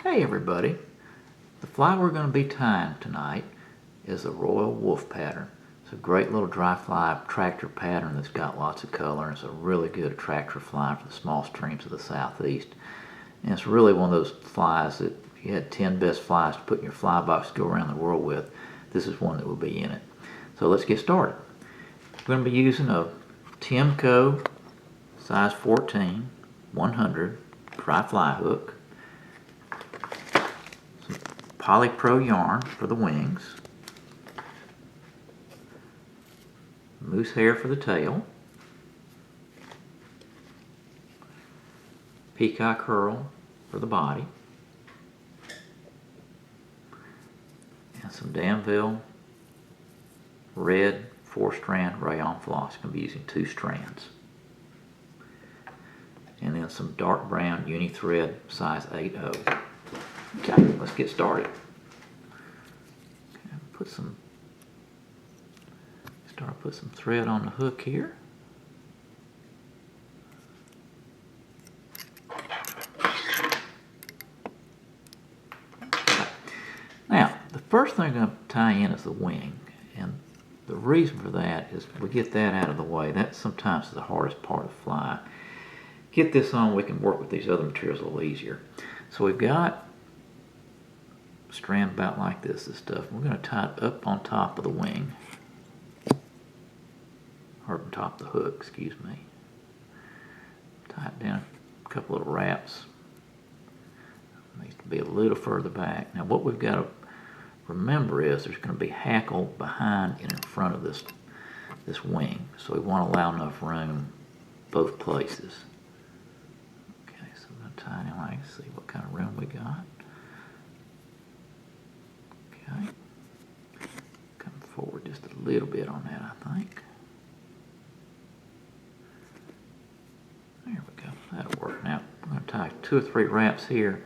Hey everybody, the fly we're going to be tying tonight is a Royal Wolf pattern. It's a great little dry fly attractor pattern that's got lots of color, and it's a really good attractor fly for the small streams of the southeast. And it's really one of those flies that if you had 10 best flies to put in your fly box to go around the world with, this is one that would be in it. So let's get started. We're going to be using a Timco size 14 100 dry fly hook, Polypro yarn for the wings, moose hair for the tail, peacock herl for the body, and some Danville red 4-strand rayon floss. I'm going to be using 2 strands. And then some dark brown uni thread size 8/0. Okay, let's get started. Okay, put some thread on the hook here. Okay. Now, the first thing I'm going to tie in is the wing, and the reason for that is we get that out of the way. That sometimes is the hardest part of the fly. Get this on, we can work with these other materials a little easier. So we've got a strand about like this stuff. We're going to tie it up on top of the wing, or on top of the hook, excuse me. Tie it down a couple of wraps. It needs to be a little further back. Now what we've got to remember is there's going to be hackle behind and in front of this wing. So we want to allow enough room both places. So I'm going to tie it in like, see what kind of room we got. Okay. Come forward just a little bit on that, I think. There we go. That'll work. Now I'm going to tie 2 or 3 wraps here.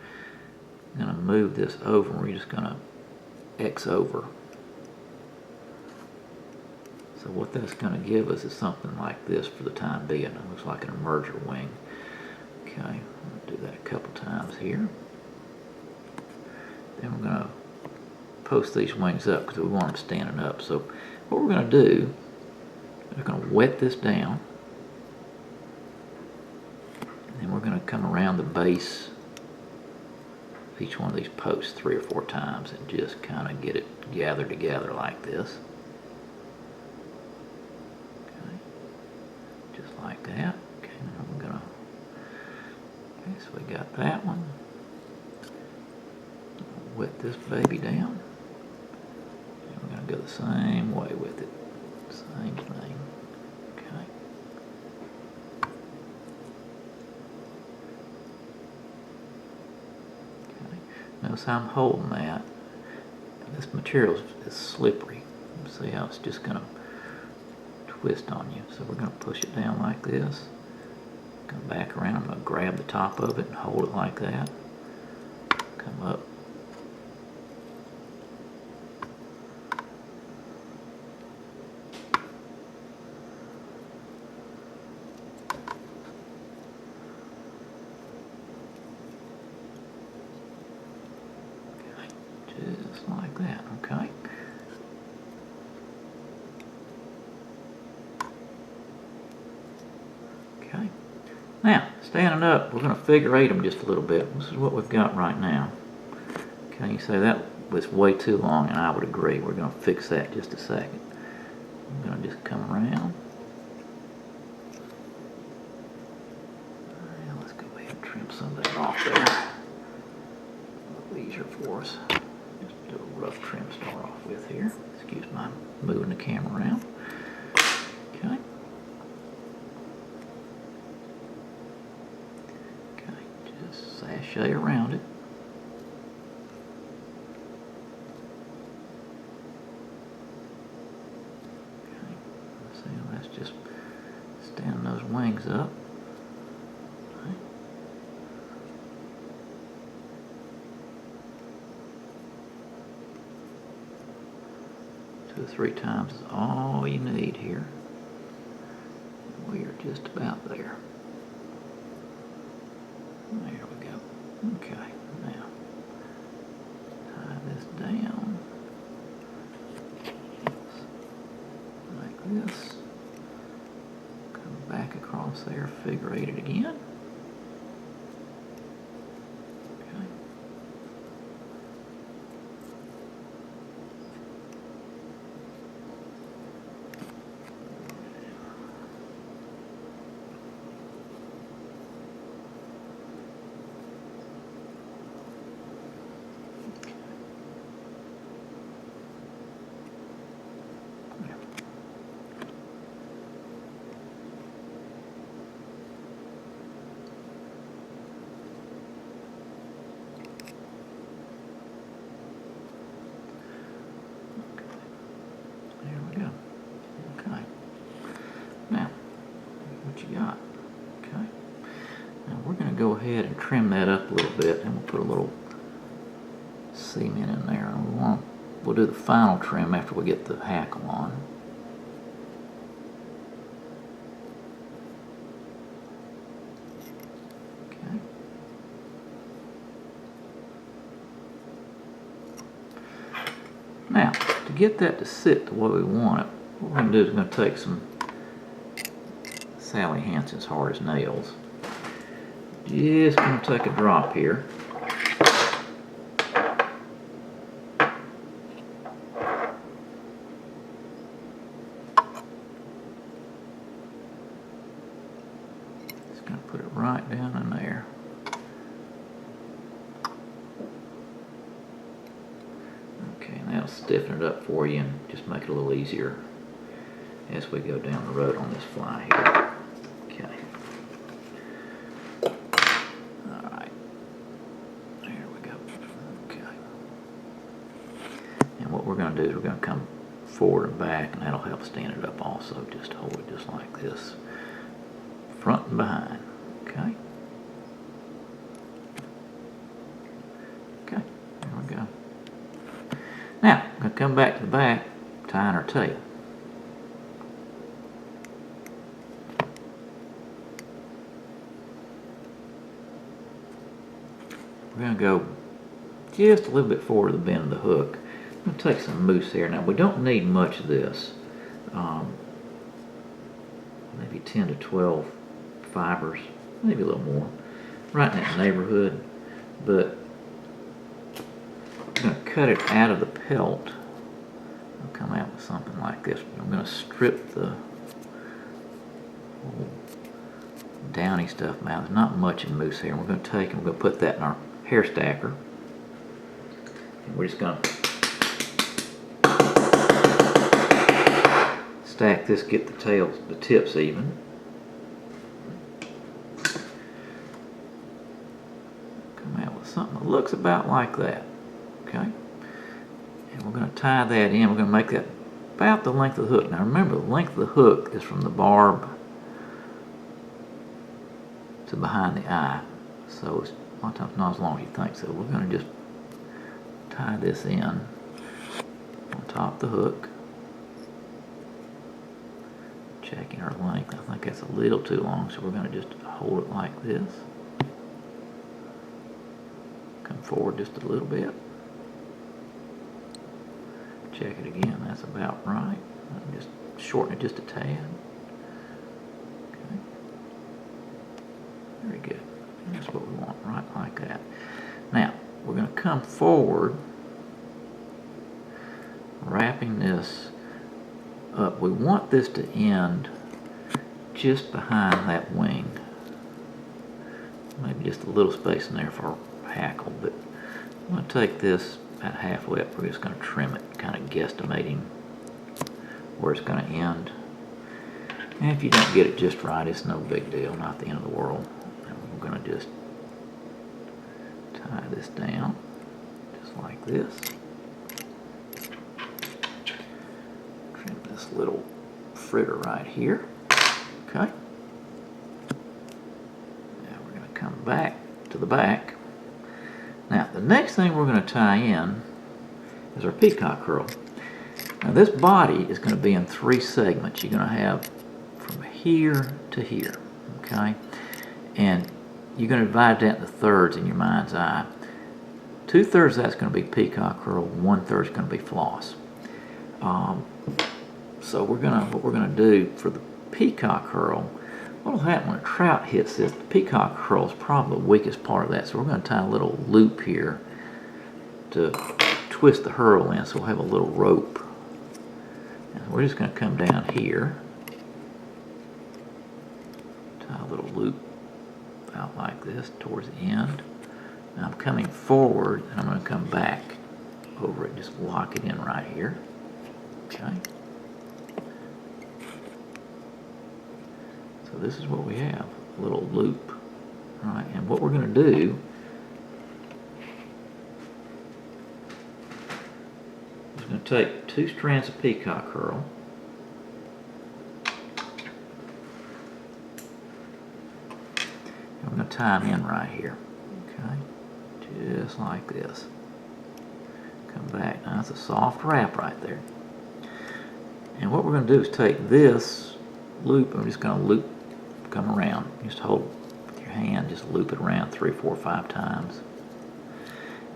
I'm going to move this over, and we're just going to X over. So what that's going to give us is something like this for the time being. It looks like an emerger wing. Okay, I'm going to do that a couple times here. Then we're going to post these wings up because we want them standing up. So what we're going to do, we're going to wet this down, and then we're going to come around the base of each one of these posts 3 or 4 times and just kind of get it gathered together like this. Okay, just like that. Okay, now we're going to. Okay, so we got that one. Wet this baby down. And we're going to go the same way with it. Same thing. Okay. Okay. Notice how I'm holding that. This material is slippery. See how it's just going to twist on you. So we're going to push it down like this. Come back around. I'm going to grab the top of it and hold it like that. Come up. Just like that, okay? Okay. Now, standing up, we're going to figure 8 them just a little bit. This is what we've got right now. Okay, you say that was way too long, and I would agree. We're going to fix that in just a second. I'm going to just come around. Now, let's go ahead and trim some of that off there. A little easier for us. Just do a rough trim to start off with here. Excuse my moving the camera around. Okay. Okay, just sashay around it. Okay, so that's just standing those wings up. Okay. 2 or 3 times is all you need here. We are just about there. There we go. Okay, now down like this. Come back across there, figure eight it again. Okay. There we go. Okay. Now, what you got? Okay. Now we're going to go ahead and trim that up a little bit, and we'll put a little cement in there. And we'll do the final trim after we get the hackle on. Okay. Now, to get that to sit the way we want it, what we're going to do is we're going to take some Sally Hansen's Hard as Nails. Just going to take a drop here. Just going to put it right down in there. Okay, and that'll stiffen it up for you and just make it a little easier as we go down the road on this fly here. Okay. Alright. There we go. Okay. And what we're going to do is we're going to come forward and back, and that'll help stand it up also. Just hold it just like this. Front and behind. Okay. Okay. There we go. Now, I'm going to come back to the back, tying our tail. We're going to go just a little bit forward to the bend of the hook. I'm going to take some mousse here. Now, we don't need much of this. Maybe 10 to 12 fibers, maybe a little more, right in that neighborhood. But I'm going to cut it out of the pelt. I'll come out with something like this. I'm going to strip the whole downy stuff out. There's not much in mousse here. We're going to take and we're going to put that in our hair stacker. And we're just going to stack this, get the tails, the tips even. Come out with something that looks about like that. Okay? And we're going to tie that in. We're going to make that about the length of the hook. Now remember, the length of the hook is from the barb to behind the eye. So it's a lot of times not as long as you think. So we're going to just tie this in on top of the hook. Checking our length. I think that's a little too long, so we're going to just hold it like this. Come forward just a little bit. Check it again. That's about right. Just shorten it just a tad. Okay. Very good. And that's what we want, right like that. Now, we're going to come forward, wrapping this up. We want this to end just behind that wing. Maybe just a little space in there for a hackle, but I'm going to take this about halfway up. We're just going to trim it, kind of guesstimating where it's going to end. And if you don't get it just right, it's no big deal, not the end of the world. And we're going to just tie this down, just like this. Trim this little fritter right here. Okay. Now we're going to come back to the back. Now the next thing we're going to tie in is our peacock curl. Now this body is going to be in 3 segments. You're going to have from here to here. Okay. And you're going to divide that into thirds in your mind's eye. 2/3 of that's going to be peacock herl, 1/3 is going to be floss. So what we're gonna do for the peacock herl, what'll happen when a trout hits this, the peacock herl is probably the weakest part of that. So we're gonna tie a little loop here to twist the herl in, so we'll have a little rope. And we're just gonna come down here, tie a little loop out like this towards the end. Now I'm coming forward and I'm gonna come back over it, just lock it in right here. Okay. So this is what we have, a little loop. All right, and what we're going to do is going to take 2 strands of peacock herl, and we're going to tie them in right here. Okay, just like this. Come back. Now that's a soft wrap right there. And what we're going to do is take this loop, and we're just going to loop, come around. Just hold with your hand, just loop it around 3, 4, 5 times.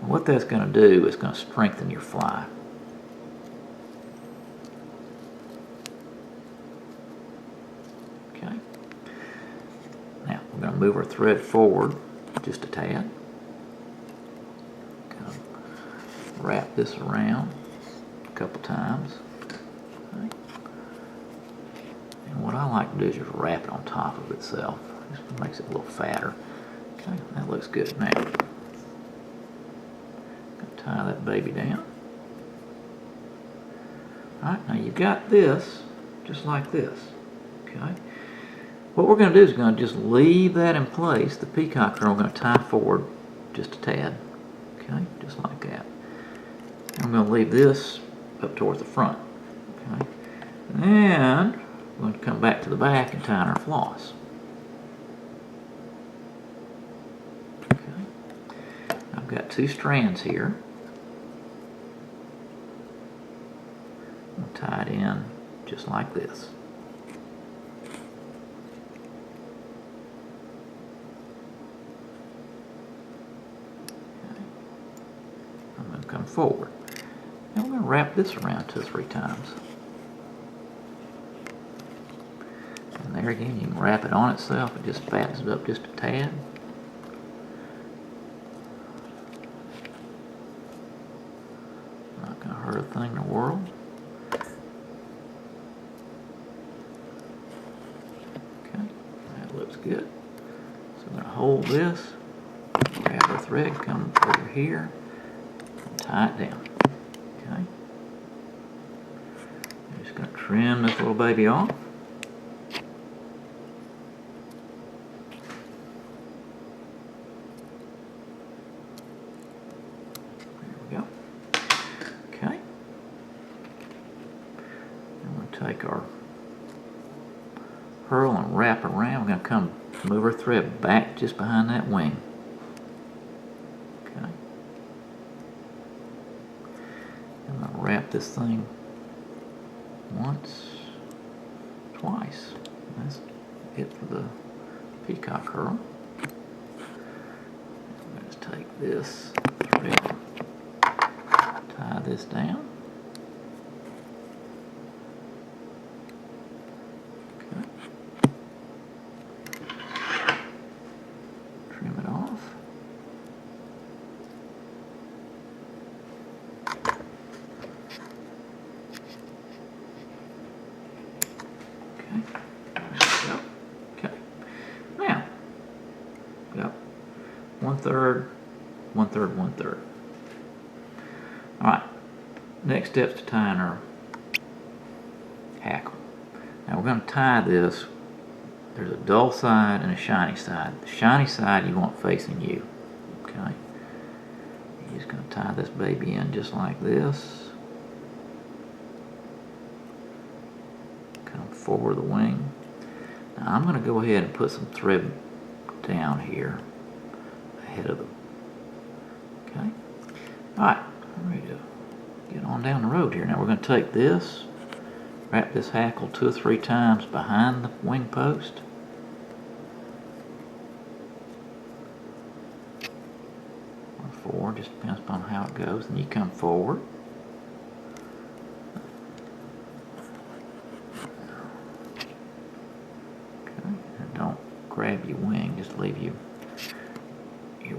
And what that's going to do is going to strengthen your fly. Okay. Now we're going to move our thread forward just a tad. Kind of wrap this around a couple times. Okay. And what I like to do is just wrap it on top of itself. Just makes it a little fatter. Okay, that looks good. Now, gonna tie that baby down. Alright, now you've got this just like this. Okay. What we're going to do is going to just leave that in place. The peacock herl, we're going to tie forward just a tad. Okay, just like that. And I'm going to leave this up towards the front. Okay. And we're going to come back to the back and tie in our floss. Okay. I've got 2 strands here. I'm going to tie it in just like this. Okay. I'm going to come forward. And we're going to wrap this around 2 or 3 times. And there again, you can wrap it on itself. It just fattens it up just a tad. Not going to hurt a thing in the world. Okay, that looks good. So I'm going to hold this, grab our thread, come over here, and tie it down. Okay. I'm just going to trim this little baby off. Take our herl and wrap around. We're going to come move our thread back just behind that wing. Okay. I'm going to wrap this thing once, twice. That's it for the peacock herl. I'm going to take this thread, tie this down. Okay. Now, got 1/3, 1/3, 1/3. All right. Next step's to tying our hackle. Now we're going to tie this. There's a dull side and a shiny side. The shiny side you want facing you. Okay. You're just going to tie this baby in just like this. Come forward the wing. Now I'm going to go ahead and put some thread down here ahead of them. Okay. Alright, I'm ready to get on down the road here. Now we're going to take this, wrap this hackle 2 or 3 times behind the wing post. 4, just depends upon how it goes. And you come forward. Okay, and don't grab your wing, just leave your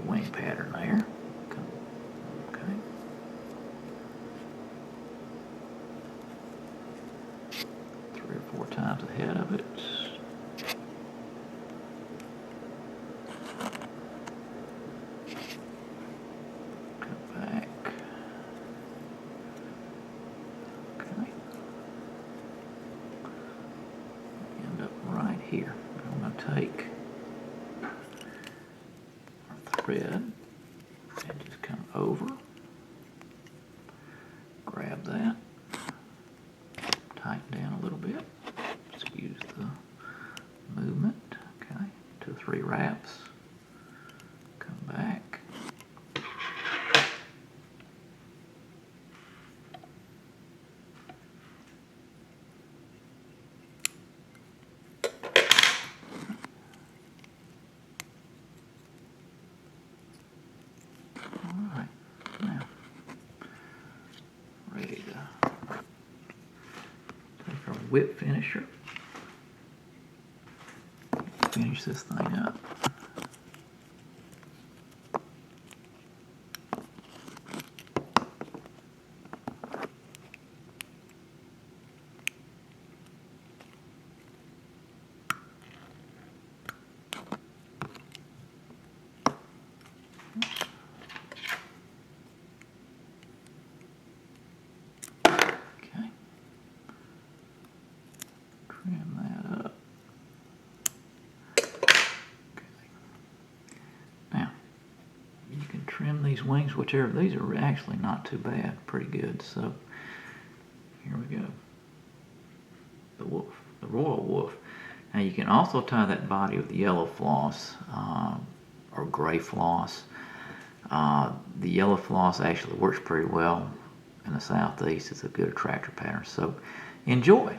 wing pattern there. Okay. 3 or 4 times ahead of it. Come back. Okay. End up right here. I'm going to take our thread and just come over, grab that, tighten down a little bit, excuse the movement, okay, 2 or 3 wraps, come back, alright, now ready to take our whip finisher, finish this thing up. Okay, trim that up. Now, you can trim these wings, whichever. These are actually not too bad, pretty good. So, here we go. The wolf, the royal wolf. Now, you can also tie that body with yellow floss or gray floss. The yellow floss actually works pretty well in the southeast. It's a good attractor pattern. So, enjoy.